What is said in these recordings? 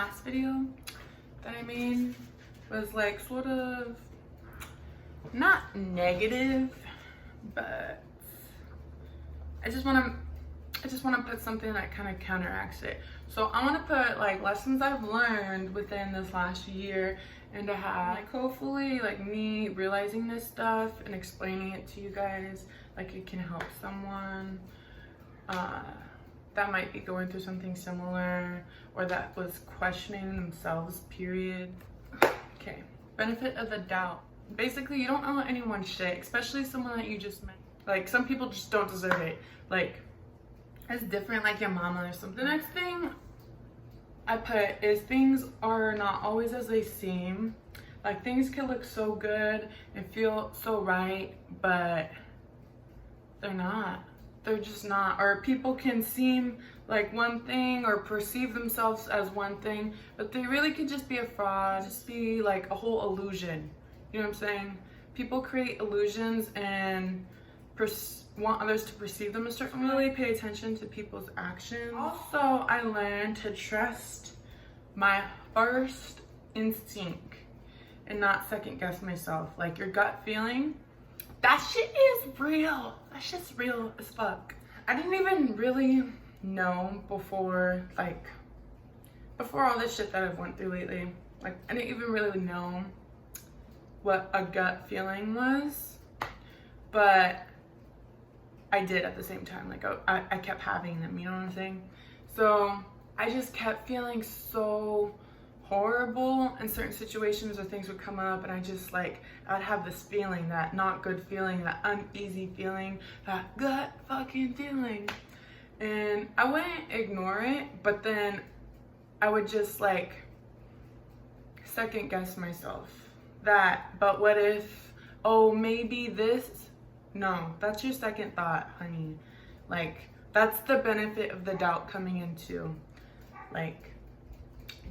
Last video that I made was like sort of not negative, but I just want to put something that kind of counteracts it. So I want to put like lessons I've learned within this last year and a half. Like hopefully like me realizing this stuff and explaining it to you guys, like it can help someone that might be going through something similar or that was questioning themselves, period. Okay, benefit of the doubt. Basically, you don't owe anyone shit, especially someone that you just met. Like, some people just don't deserve it. Like, it's different, like your mama or something. The next thing I put is things are not always as they seem. Like, things can look so good and feel so right, but they're not. They're just not. Or people can seem like one thing or perceive themselves as one thing, but they really could just be a fraud, just be like a whole illusion. You know what I'm saying? People create illusions and want others to perceive them a certain way. Really pay attention to people's actions. Also, I learned to trust my first instinct and not second guess myself. Like your gut feeling, that shit is real. That shit's real as fuck. I didn't even really know before all this shit that I've went through lately. Like I didn't even really know what a gut feeling was, but I did at the same time. Like I kept having them, you know what I'm saying? So I just kept feeling so horrible in certain situations where things would come up, and I just like I'd have this feeling, that not good feeling, that uneasy feeling, that gut fucking feeling, and I wouldn't ignore it, but then I would just like second guess myself. But what if, oh, maybe this? No, that's your second thought, honey. Like that's the benefit of the doubt coming into, like,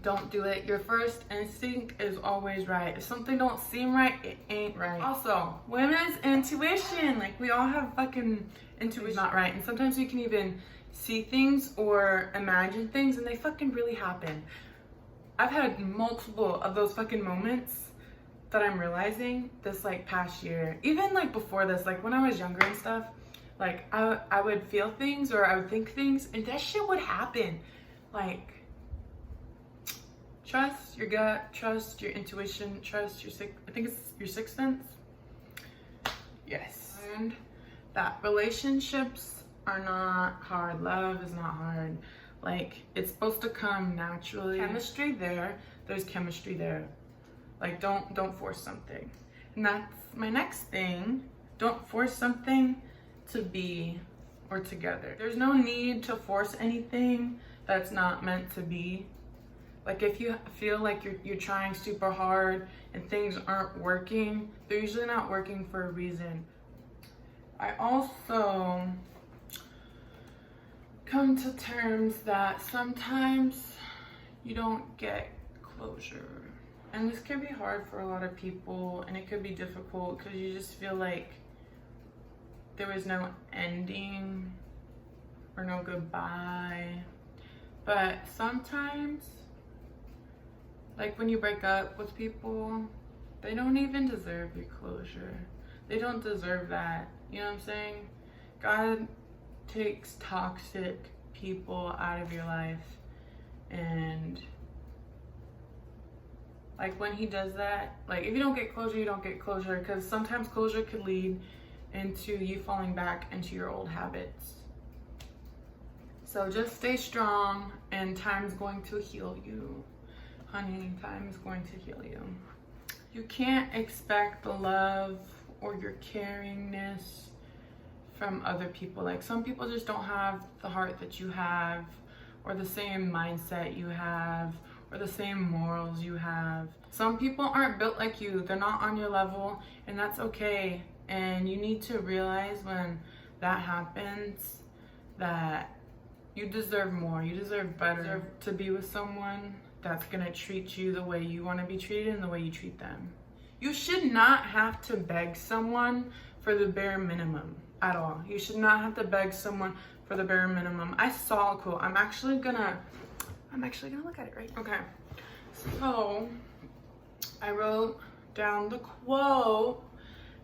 don't do it. Your first instinct is always right. If something don't seem right, it ain't right. Also, women's intuition. Like we all have fucking intuition, not right. And sometimes we can even see things or imagine things and they fucking really happen. I've had multiple of those fucking moments that I'm realizing this like past year. Even like before this, like when I was younger and stuff, like I would feel things or I would think things and that shit would happen. Like, trust your gut, trust your intuition, trust your I think it's your sixth sense. Yes. And that relationships are not hard. Love is not hard. Like it's supposed to come naturally. Chemistry there's chemistry there. Like don't force something. And that's my next thing. Don't force something to be or together. There's no need to force anything that's not meant to be. Like if you feel like you're trying super hard and things aren't working, they're usually not working for a reason. I also come to terms that sometimes you don't get closure. And this can be hard for a lot of people, and it could be difficult because you just feel like there was no ending or no goodbye. But sometimes, like when you break up with people, they don't even deserve your closure. They don't deserve that. You know what I'm saying? God takes toxic people out of your life, and like when he does that, like if you don't get closure, you don't get closure, because sometimes closure could lead into you falling back into your old habits. So just stay strong, and time's going to heal you. Honey, time is going to heal you. You can't expect the love or your caringness from other people. Like some people just don't have the heart that you have, or the same mindset you have, or the same morals you have. Some people aren't built like you. They're not on your level, and that's okay. And you need to realize when that happens that you deserve more. You deserve better. You deserve to be with someone that's gonna treat you the way you wanna be treated and the way you treat them. You should not have to beg someone for the bare minimum at all. You should not have to beg someone for the bare minimum. I saw a quote. I'm actually gonna I'm actually gonna look at it right now. Okay, so I wrote down the quote,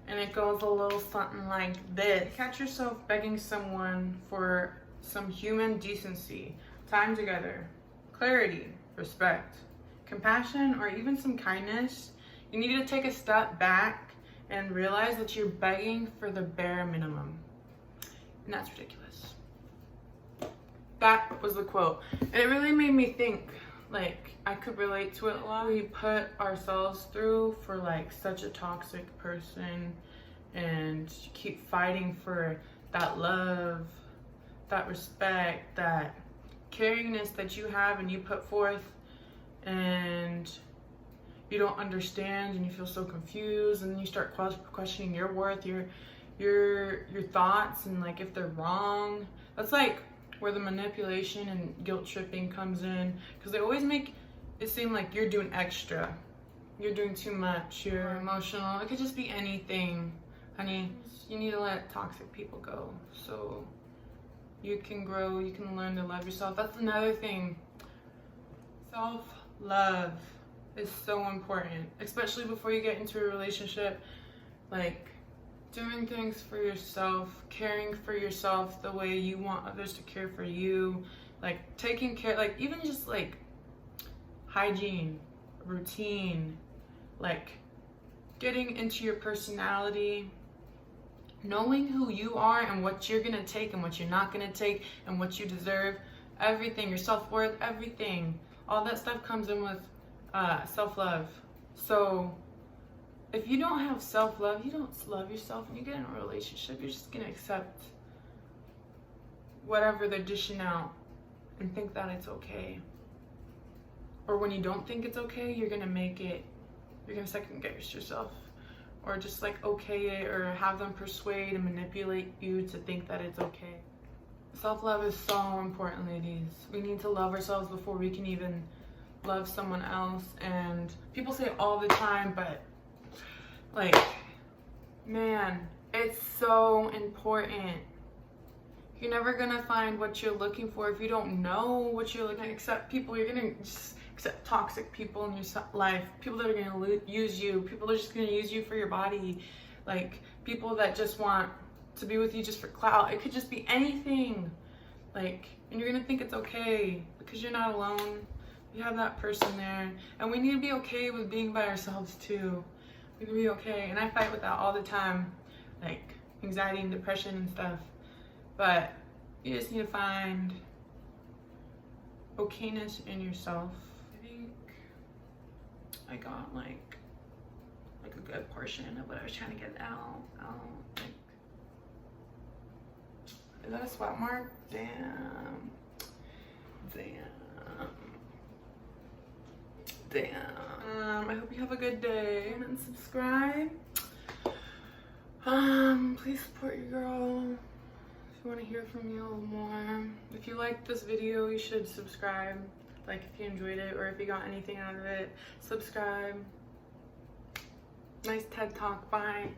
and it goes a little something like this. Catch yourself begging someone for some human decency, time together, clarity, respect, compassion, or even some kindness. You need to take a step back and realize that you're begging for the bare minimum. And that's ridiculous. That was the quote. And it really made me think, like, I could relate to it a lot. We put ourselves through for like such a toxic person, and keep fighting for that love, that respect, that caringness that you have and you put forth, and you don't understand, and you feel so confused, and then you start questioning your worth, your thoughts, and like if they're wrong. That's like where the manipulation and guilt tripping comes in, because they always make it seem like you're doing extra, you're doing too much, you're emotional. It could just be anything, honey. You need to let toxic people go so you can grow, you can learn to love yourself. That's another thing. Self-love is so important, especially before you get into a relationship. Like, doing things for yourself, caring for yourself the way you want others to care for you, like taking care, like even just like hygiene, routine, like getting into your personality, knowing who you are and what you're gonna take and what you're not gonna take and what you deserve, everything, your self-worth, everything, all that stuff comes in with self-love. So if you don't have self-love, you don't love yourself, and you get in a relationship, you're just gonna accept whatever they're dishing out and think that it's okay. Or when you don't think it's okay, you're gonna make it, you're gonna second guess yourself, or just like okay it, or have them persuade and manipulate you to think that it's okay. Self-love is so important, ladies. We need to love ourselves before we can even love someone else. And people say it all the time, but like, man, it's so important. You're never gonna find what you're looking for if you don't know what you're looking at. Accept people. You're gonna just accept toxic people in your life, people that are gonna use you, people that are just gonna use you for your body, like people that just want to be with you just for clout. It could just be anything, like, and you're gonna think it's okay because you're not alone. You have that person there, and we need to be okay with being by ourselves too. We can be okay, and I fight with that all the time, like anxiety and depression and stuff. But you just need to find okayness in yourself. I think I got like a good portion of what I was trying to get out. Like, is that a swap mark? Damn. I hope you have a good day, and subscribe. Please support your girl. If you want to hear from me a little more. If you liked this video, you should subscribe. Like if you enjoyed it, or if you got anything out of it, subscribe. Nice TED Talk. Bye.